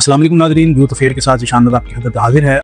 अस्सलाम वालेकुम नाज़रीन, यूथ अफेयर के साथ ईशान आपकी खिदमत हाजिर है।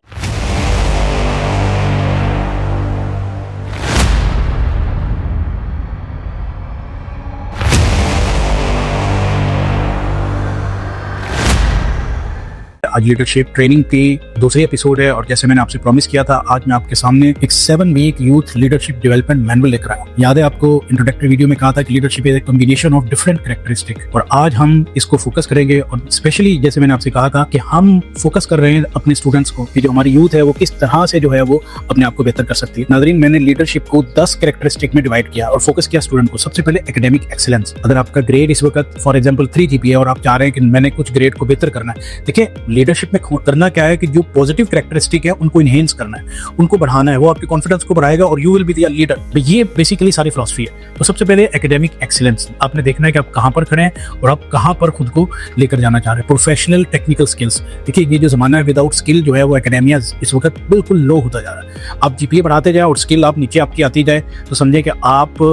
आज लीडरशिप ट्रेनिंग की दूसरी एपिसोड है और जैसे मैंने आपसे प्रॉमिस किया था, आज मैं आपके सामने एक 7 week youth leadership development manual लेकर आया हूं। याद है आपको इंट्रोडक्टरी वीडियो में कहा था कि leadership is a combination of different characteristic, और आज हम इसको फोकस करेंगे। और स्पेशली जैसे मैंने आपसे कहा था कि हम फोकस कर रहे हैं अपने स्टूडेंट्स को कि जो हमारी यूथ है वो किस तरह से जो है वो अपने आप को बेहतर कर सकती है। नाज़रीन, मैंने लीडरशिप को 10 कैरेक्टरिस्टिक में डिवाइड किया और फोकस किया स्टूडेंट को। सबसे पहले एकेडमिक एक्सीलेंस। अगर आपका ग्रेड इस वक्त फॉर एग्जाम्पल 3 GPA और आप चाह रहे हैं कि मैंने कुछ ग्रेड को बेहतर करना है, देखिए लीडरशिप में करना क्या है कि जो पॉजिटिव कैरेक्टरिस्टिक है उनको इनहेंस करना है, उनको बढ़ाना है, वो आपके कॉन्फिडेंस को बढ़ाएगा और you will be the leader. ये बेसिकली सारी फिलॉसफी है। तो सबसे पहले एकेडमिक एक्सीलेंस, आपने देखना है कि आप कहां पर खड़े हैं और आप कहां पर खुद को लेकर जाना चाह रहे हैं। प्रोफेशनल टेक्निकल स्किल्स, देखिए ये जो जमाना है विदाउट स्किल जो है वो एकेडेमिया इस वक्त बिल्कुल लो होता जा रहा है। आप GPA बढ़ाते जाए और स्किल आप नीचे आपकी आती जाए तो समझे कि आप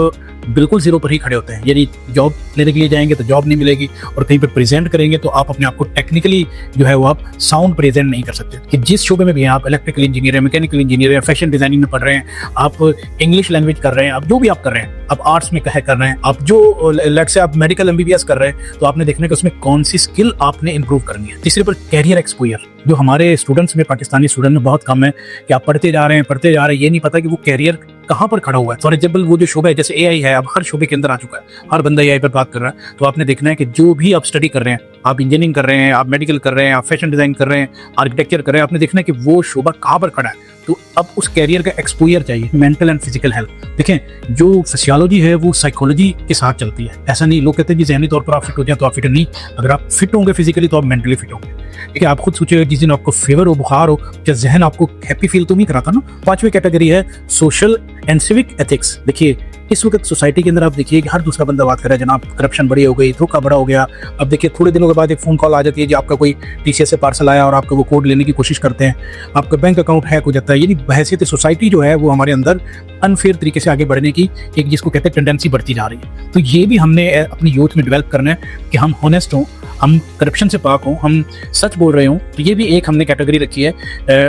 बिल्कुल जीरो पर ही खड़े होते हैं। यानी जॉब लेने के लिए जाएंगे तो जॉब नहीं मिलेगी, और कहीं पर प्रेजेंट करेंगे तो आप अपने आप को टेक्निकली जो है वो आप साउंड प्रेजेंट नहीं कर सकते। कि जिस शोबे में भी हैं, आप इलेक्ट्रिकल इंजीनियर है, मैकेनिकल इंजीनियर है, फैशन डिजाइनिंग में पढ़ रहे हैं, आप इंग्लिश लैंग्वेज कर रहे हैं, आप जो भी आप कर रहे हैं, आप आर्ट्स में कर रहे हैं, आप जो लेट्स से आप मेडिकल MBBS कर रहे हैं, तो आपने देखना है कि उसमें कौन सी स्किल आपने इंप्रूव करनी है। तीसरे पर कैरियर एक्सपोजर, जो हमारे स्टूडेंट्स में, पाकिस्तानी स्टूडेंट में बहुत कम है कि आप पढ़ते जा रहे हैं, ये नहीं पता कि वो कैरियर कहाँ पर खड़ा हुआ है। फॉर एग्जाम्पल वो जो शोबा है, जैसे AI है, अब हर शोबे के अंदर आ चुका है, हर बंदा AI पर बात कर रहा है। तो आपने देखना है कि जो भी आप स्टडी कर रहे हैं, आप इंजीनियरिंग कर रहे हैं, आप मेडिकल कर रहे हैं, आप फैशन डिजाइन कर रहे हैं, आर्किटेक्चर कर रहे हैं, आपने देखना है कि वो शोबा कहाँ पर खड़ा है। तो अब उस कैरियर का एक्सपोजर चाहिए। मेंटल एंड फिजिकल हेल्थ, देखें जो फिजियोलॉजी है वो साइकोलॉजी के साथ चलती है। ऐसा नहीं, लोग कहते हैं जी जहनी तौर पर आप फिट हो जाए तो आप फिट नहीं, अगर आप फिट होंगे फिजिकली तो आप मेंटली फिट होंगे। ठीक है, आप खुद सोचिएगा जिस दिन आपको फीवर हो, बुखार हो, क्या जहन आपको हैप्पी फील तो नहीं कराता ना। 5वीं कैटेगरी है सोशल एंड सिविक एथिक्स। देखिए इस वक्त सोसाइटी के अंदर आप देखिए कि हर दूसरा बंदा बात कर रहा है, जनाब करप्शन बड़ी हो गई, धोखा बड़ा हो गया। अब देखिए थोड़े दिनों के बाद एक फ़ोन कॉल आ जाती है जी आपका कोई TCS से पार्सल आया और आपका वो कोड लेने की कोशिश करते हैं, आपका बैंक अकाउंट हैक हो जाता है। यानी बहैसियत सोसाइटी जो है वो हमारे अंदर अनफेयर तरीके से आगे बढ़ने की एक जिसको कहते हैं टेंडेंसी बढ़ती जा रही है। तो ये भी हमने अपनी यूथ में डेवलप करना है कि हम होनेस्ट हों, हम करप्शन से पाक हों, हम सच बोल रहे हों। तो ये भी एक हमने कैटेगरी रखी है,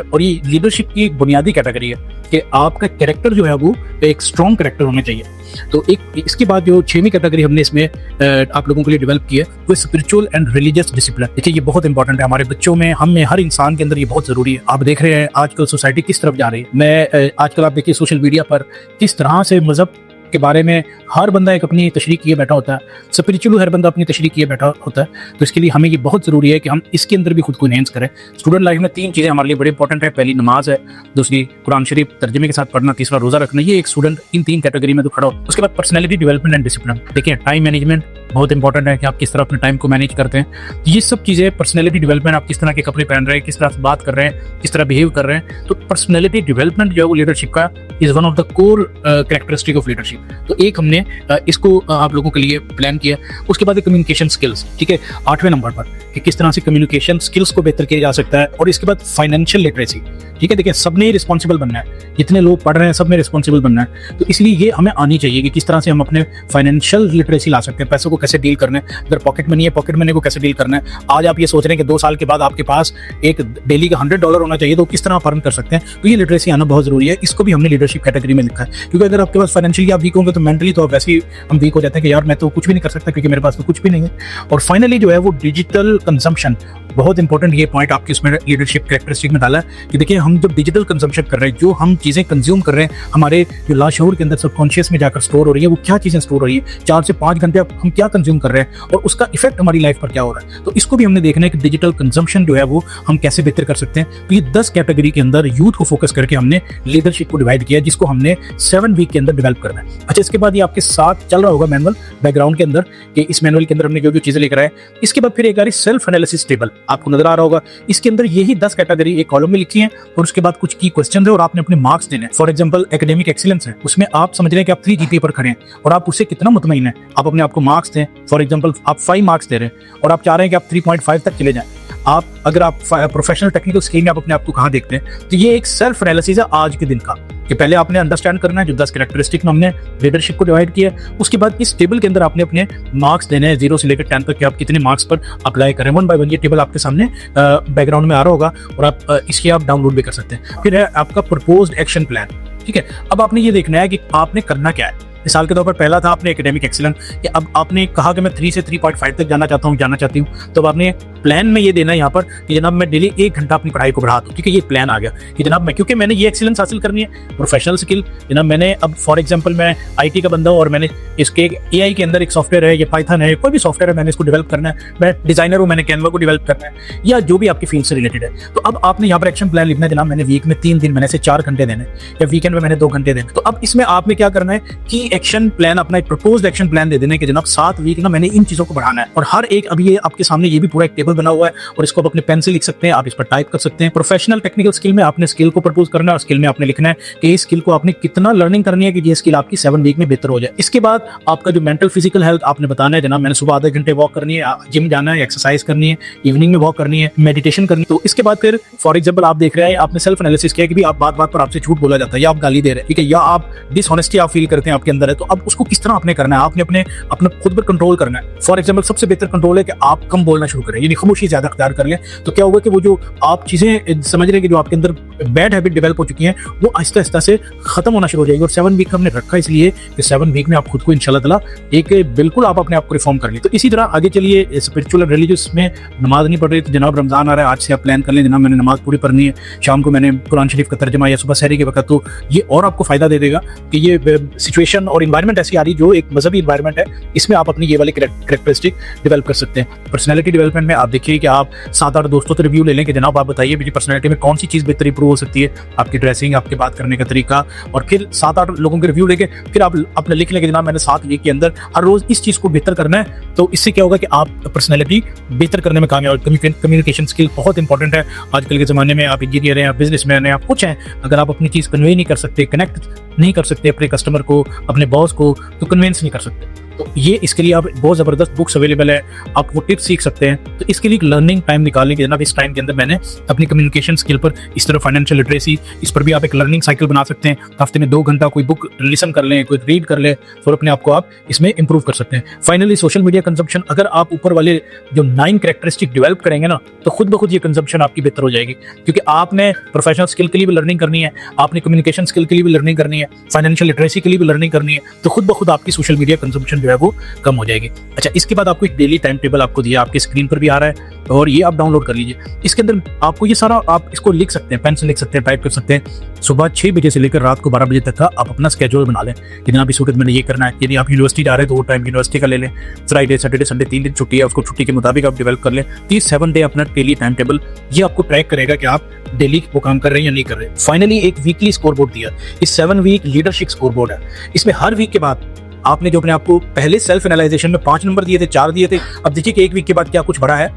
और ये लीडरशिप की एक बुनियादी कैटेगरी है कि आपका कैरेक्टर जो है वो एक स्ट्रॉन्ग कैरेक्टर होना चाहिए। तो एक इसके बाद जो 6वीं कैटेगरी हमने इसमें आप लोगों के लिए डेवलप की है वो स्पिरिचुअल एंड रिलीजियस डिसिप्लिन। देखिए ये बहुत इंपॉर्टेंट है हमारे बच्चों में, हम में, हर इंसान के अंदर ये बहुत जरूरी है। आप देख रहे हैं आजकल सोसाइटी किस तरफ जा रही है। मैं आजकल आप देखिए सोशल मीडिया पर किस तरह से मजहब के बारे में हर बंदा एक अपनी तशरीह किए बैठा होता है, स्पिरिचुअल हर बंदा अपनी तशरीह किए बैठा होता है। तो इसके लिए हमें ये बहुत ज़रूरी है कि हम इसके अंदर भी खुद को एनहांस करें। स्टूडेंट लाइफ में 3 चीज़ें हमारे लिए बड़ी इंपॉर्टेंट है। पहली नमाज है, दूसरी कुरान शरीफ तर्जमे के साथ पढ़ना, तीसरा रोज़ा रखना। ये एक स्टूडेंट इन 3 कैटेगरी में तो खड़ा हो। उसके बाद पर्सनैलिटी डेवलपमेंट एंड डिसिप्लिन। देखिए टाइम मैनेजमेंट बहुत इंपॉर्टेंट है कि आप किस तरह अपने टाइम को मैनेज करते हैं। तो ये सब चीज़ें, पर्सनैलिटी डेवलपमेंट, आप किस तरह के कपड़े पहन रहे हैं, किस तरह से बात कर रहे हैं, किस तरह बिहेव कर रहे हैं। तो पर्सनैलिटी डेवलपमेंट जो है वो लीडरशिप का is one of the core characteristic of leadership. तो एक हमने इसको आप लोगों के लिए प्लान किया। उसके बाद कम्युनिकेशन स्किल्स, ठीक है, 8वें नंबर पर कि किस तरह से कम्युनिकेशन स्किल्स को बेहतर किया जा सकता है। और इसके बाद फाइनेंशियल लिटरेसी, ठीक है, देखिए सबने रिस्पॉन्सिबल बनना है, जितने लोग पढ़ रहे हैं सब में रिस्पॉन्सिबल बनना है। तो इसलिए ये हमें आनी चाहिए कि किस तरह से हम अपने फाइनेंशियल लिटरेसी ला सकते हैं, पैसों को कैसे डील करना है। अगर पॉकेट मनी है, पॉकेट मनी को कैसे डील करना है। आज आप ये सोच रहे हैं कि 2 साल के बाद आपके पास एक डेली का $100 होना चाहिए, तो किस तरह आप अर्न कर सकते हैं। तो ये लिटरेसी आना बहुत जरूरी है। इसको भी हमने लीडरशिप कैटेगरी में लिखा है, क्योंकि अगर आपके पास फाइनेंशियली आप वीक होंगे तो मेंटली तो आप वैसे ही हम वीक हो जाते हैं कि यार मैं तो कुछ भी नहीं कर सकता क्योंकि मेरे पास तो कुछ भी नहीं है। और फाइनली जो है वो डिजिटल कंजम्पशन, बहुत इंपॉर्टेंट ये पॉइंट आपकी उसमें लीडरशिप कैरेक्टरिस्टिक में डाला है कि देखिए हम जब डिजिटल कंजम्पशन कर रहे हैं, जो हम चीज़ें कंज्यूम कर रहे हैं, हमारे जो लाशऊर के अंदर सबकॉन्शियस में जाकर स्टोर हो रही है, वो क्या चीज़ें स्टोर हो रही है, 4 से 5 घंटे हम क्या कंज्यूम कर रहे हैं और उसका इफेक्ट हमारी लाइफ पर क्या हो रहा है। तो इसको भी हमने देखना है कि डिजिटल कंजम्पशन जो है वो हम कैसे बेहतर कर सकते हैं। तो ये 10 कैटेगरी के अंदर यूथ को फोकस करके हमने लीडरशिप को डिवाइड किया, जिसको हमने 7 वीक के अंदर डेवलप करना है। अच्छा, इसके बाद ये आपके साथ चल रहा होगा मैनुअल बैकग्राउंड के अंदर कि इस मैनुअल के अंदर हमने जो जो चीज़ें लेकर आए। इसके बाद फिर एक आ रही सेल्फ एनालिसिस टेबल, आपको नजर आ रहा होगा। इसके अंदर यही 10 कैटेगरी एक कॉलम में लिखी है और उसके बाद कुछ की क्वेश्चन है और आपने अपने मार्क्स देने हैं। फॉर एग्जांपल एकेडमिक एक्सीलेंस है, उसमें आप समझ रहे हैं कि आप 3 GPA पर खड़े हैं और आप उससे कितना मुतमईन है, आप अपने आप को मार्क्स दें। फॉर एग्जांपल आप 5 मार्क्स दे रहे हैं और आप चाह रहे हैं कि आप 3.5 तक चले जाएं। आप अगर आप प्रोफेशनल टेक्निकल स्किल में आप अपने आप को कहाँ देखते हैं, तो ये एक सेल्फ एनालिसिस है आज के दिन का। कि पहले आपने अंडरस्टैंड करना है जो 10 कैरेक्टरिस्टिक में हमने लीडरशिप को डिवाइड किया, उसके बाद इस टेबल के अंदर आपने अपने मार्क्स देने हैं 0 से लेकर 10 तक कि आप कितने मार्क्स पर अप्लाई करें। 1 बाय 1 ये टेबल आपके सामने बैकग्राउंड में आ रहा होगा और आप इसकी आप डाउनलोड भी कर सकते हैं। फिर है आपका प्रपोज्ड एक्शन प्लान, ठीक है। अब आपने ये देखना है कि आपने करना क्या है। मिसाल के तौर पर पहला था आपने एकेडमिक एक्सीलेंस, कि अब आपने कहा कि मैं 3 से 3.5 तक जाना चाहती हूँ, तो अब आपने प्लान में ये देना है यहाँ पर कि जनाब मैं डेली 1 घंटा अपनी पढ़ाई को बढ़ा दूँ, ठीक है। ये प्लान आ गया कि जनाब मैं, क्योंकि मैंने ये एक्सीलेंस हासिल करनी है, प्रोफेशनल स्किल, जनाब मैंने अब फॉर एग्जांपल मैं IT का बंदा हूँ और मैंने इसके AI के अंदर एक सॉफ्टवेयर है, ये पाइथन है, कोई भी सॉफ्टवेयर है, मैंने इसको डेवलप करना है, मैं डिजाइनर हूँ, मैंने कैनवा को डेवलप करना है, या जो भी आपकी फील्ड से रिलेटेड है। तो अब आपने यहाँ पर एक्शन प्लान लिखना है, जनाब मैंने वीक में 3 दिन मैंने से 4 घंटे देने, या वीकेंड में मैंने 2 घंटे देने। तो अब इसमें आपने क्या करना है कि एक्शन प्लान, अपना एक प्रपोज्ड एक्शन प्लान दे देने कि जनाब 7 वीक ना मैंने इन चीजों को बढ़ाना है। और हर एक, अभी ये आपके सामने ये भी पूरा एक टेबल बना हुआ है और इसको आप अपने पेन से लिख सकते हैं, आप इस पर टाइप कर सकते हैं। प्रोफेशनल टेक्निकल स्किल में आपने स्किल को प्रपोज करना है और स्किल में आपने लिखना है कि इस स्किल को आपने कितना लर्निंग करनी है कि ये स्किल आपकी 7 वीक में बेहतर हो जाए। इसके बाद आपका जो मेंटल फिजिकल हेल्थ आपने बताना है, जनाब मैंने सुबह आधे घंटे वॉक करनी है, जिम जाना है, एक्सरसाइज करनी है, इवनिंग में वॉक करनी है, मेडिटेशन करनी है। तो इसके बाद फिर फॉर एग्जाम्पल आप देख रहे हैं, आपने सेल्फ एनालिसिस किया कि भी आप बात पर आपसे झूठ बोला जाता है, या आप गाली दे रहे हैं, ठीक है, या आप डिसऑनेस्टी आप फील करते हैं आपके अंदर है, तो अब उसको किस तरह आपने करना है, आपने अपने खुद पर कंट्रोल करना है। फॉर एग्जाम्पल सबसे बेहतर कंट्रोल है कि आप कम बोलना शुरू करें, यानी खामोशी ज्यादा अख्तियार कर लें। तो क्या होगा कि वो जो आप चीजें समझ रहे हैं कि जो आपके अंदर बैड हैबिट डेवलप हो चुकी हैं, वो आहिस्ता आहिस्ता से खत्म होना शुरू हो जाएगी। और 7 वीक हमने रखा इसलिए कि 7 वीक में आप खुद को इंशाल्लाह ताला एक बिल्कुल आप अपने आप को रिफॉर्म कर लें। तो इसी तरह आगे चलिए, स्पिरिचुअल और रिलीजियस में नमाज नहीं पढ़ रही तो जनाब रमजान आ रहा है, आज से आप प्लान कर लें, जनाब मैंने नमाज पूरी पढ़नी है, शाम को मैंने कुरान शरीफ का तर्जमा या सुबह सहरी के वक्त, तो ये और आपको फायदा दे देगा कि ये सिचुएशन और इन्वायरमेंट ऐसी आ रही जो एक मजहबी इन्वायरमेंट है, इसमें आप अपनी ये वाली कैरेक्टरिस्टिक डेवलप कर सकते हैं। पर्सनैलिटी डेवलपमेंट में आप देखिए कि आप 7-8 दोस्तों से रिव्यू ले लें कि जनाब आप बताइए मेरी पर्सनैलिटी में कौन सी चीज़ बेहतर इंप्रूव हो सकती है, आपकी ड्रेसिंग, आपके बात करने का तरीका, और फिर 7-8 लोगों के रिव्यू लेके फिर आप अपने लिख लेंगे जनाब मैंने 7 वीक के अंदर हर रोज इस चीज़ को बेहतर करना है। तो इससे क्या होगा कि आप पर्सनैलिटी बेहतर करने में कामयाब। कम्युनिकेशन स्किल बहुत इंपॉर्टेंट है आजकल के ज़माने में, आप इंजीनियर हैं, आप बिजनेसमैन हैं, आप कुछ हैं, अगर आप अपनी चीज़ कन्वे नहीं कर सकते, कनेक्ट नहीं कर सकते अपने कस्टमर को, अपने बॉस को, तो कन्विंस नहीं कर सकते। तो ये इसके लिए आप बहुत ज़बरदस्त बुक्स अवेलेबल है, आप वो टिप्स सीख सकते हैं। तो इसके लिए लर्निंग टाइम निकालने के जनाब इस टाइम के अंदर मैंने अपनी कम्युनिकेशन स्किल पर, इस तरह फाइनेंशियल लिटरेसी, इस पर भी आप एक लर्निंग साइकिल बना सकते हैं। हफ्ते में 2 घंटा कोई बुक लिसन कर लें, कोई रीड कर लें, तो अपने आप को आप इसमें इंप्रूव कर सकते हैं। फाइनली सोशल मीडिया कंजम्पशन, अगर आप ऊपर वाले जो 9 कैरेक्टरिस्टिक डेवलप करेंगे ना, तो खुद ब खुद ये कंजम्पशन आपकी बेहतर हो जाएगी, क्योंकि आपने प्रोफेशनल स्किल के लिए भी लर्निंग करनी है, आपने कम्युनिकेशन स्किल के लिए भी लर्निंग करनी है, फाइनेंशियल लिटरेसी के लिए भी लर्निंग करनी है, तो खुद ब खुद आपकी सोशल मीडिया कंजम्पशन जो है वो कम हो जाएगी। अच्छा, इसके बाद आपको एक डेली टाइम टेबल आपको दिया, आपकी स्क्रीन पर भी आ रहा है और ये आप डाउनलोड कर लीजिए। इसके अंदर आपको ये सारा, आप इसको लिख सकते हैं, पेन से लिख सकते हैं, टाइप कर सकते हैं। सुबह 6 बजे से लेकर रात को 12 बजे तक का आप अपना स्केड्यूल बना लें कि जनाब इस वक्त मैंने ये करना है। यदि आप यूनिवर्सिटी जा रहे हैं तो वो टाइम यूनिवर्सिटी का ले लें, फ्राइडे सैटरडे संडे 3 दिन छुट्टी है, उसको छुट्टी के मुताबिक आप डेवलप कर लें। 7 डे अपना डेली टाइम टेबल, ये आपको ट्रैक करेगा कि आप डेली वो काम कर रहे हैं या नहीं कर रहे। फाइनली एक वीकली स्कोर बोर्ड दिया, इस 7 वीक लीडरशिप स्कोर बोर्ड है। इसमें हर वीक के बाद आपने जो अपने आपको पहले सेल्फ एनालाइजेशन में 5 नंबर दिए थे, 4 दिए थे, अब देखिए कि एक वीक के बाद क्या कुछ बढ़ा है,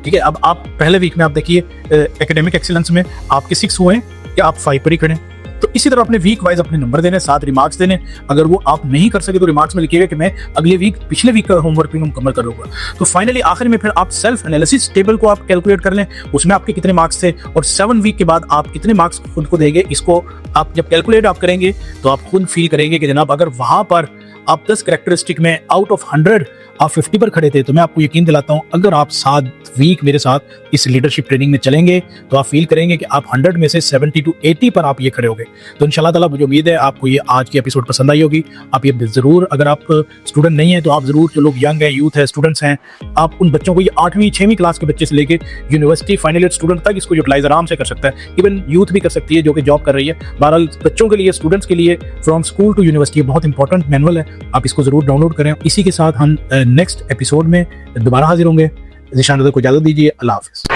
ठीक है। अब आप पहले वीक में आप देखिए एकेडमिक एक्सीलेंस में आपके 6 हुए या आप 5 पर ही खड़े। तो इसी तरह अपने वीक वाइज अपने नंबर देने, 7 रिमार्क्स देने। अगर वो आप नहीं कर सके तो रिमार्क्स में लिखिएगा कि मैं अगले वीक पिछले वीक का होमवर्क भी मुकम्मल करूंगा। तो फाइनली आखिर में फिर आप सेल्फ एनालिसिस टेबल को आप कैलकुलेट कर लें, उसमें आपके कितने मार्क्स थे और 7 वीक के बाद आप कितने मार्क्स खुद को देंगे। इसको आप जब कैलकुलेट आप करेंगे तो आप खुद फील करेंगे कि जनाब अगर वहां पर आप 10 कैरेक्टरिस्टिक में आउट ऑफ 100 आप 50 पर खड़े थे, तो मैं आपको यकीन दिलाता हूं अगर आप 7 वीक मेरे साथ इस लीडरशिप ट्रेनिंग में चलेंगे तो आप फील करेंगे कि आप 100 में से 70 to 80 पर आप ये खड़े होंगे। तो इंशाल्लाह ताला मुझे उम्मीद है आपको ये आज की एपिसोड पसंद आई होगी। आप ये जरूर, अगर आप स्टूडेंट नहीं है तो आप जरूर, जो लोग यंग है, यूथ है, स्टूडेंट्स हैं, आप उन बच्चों को, ये 8वीं 6वीं क्लास के बच्चे से लेके यूनिवर्सिटी फाइनल ईयर स्टूडेंट तक इसको यूटिलाइज आराम से कर सकता है। इवन यूथ भी कर सकती है जो कि जॉब कर रही है। बहरहाल बच्चों के लिए, स्टूडेंट्स के लिए फ्रॉम स्कूल टू यूनिवर्सिटी बहुत इंपॉर्टेंट मैनुअल है, आप इसको जरूर डाउनलोड करें। इसी के साथ हम नेक्स्ट एपिसोड में दोबारा हाजिर होंगे। ज़ीशान को इजाज़त दीजिए। अल्लाह हाफ़िज़।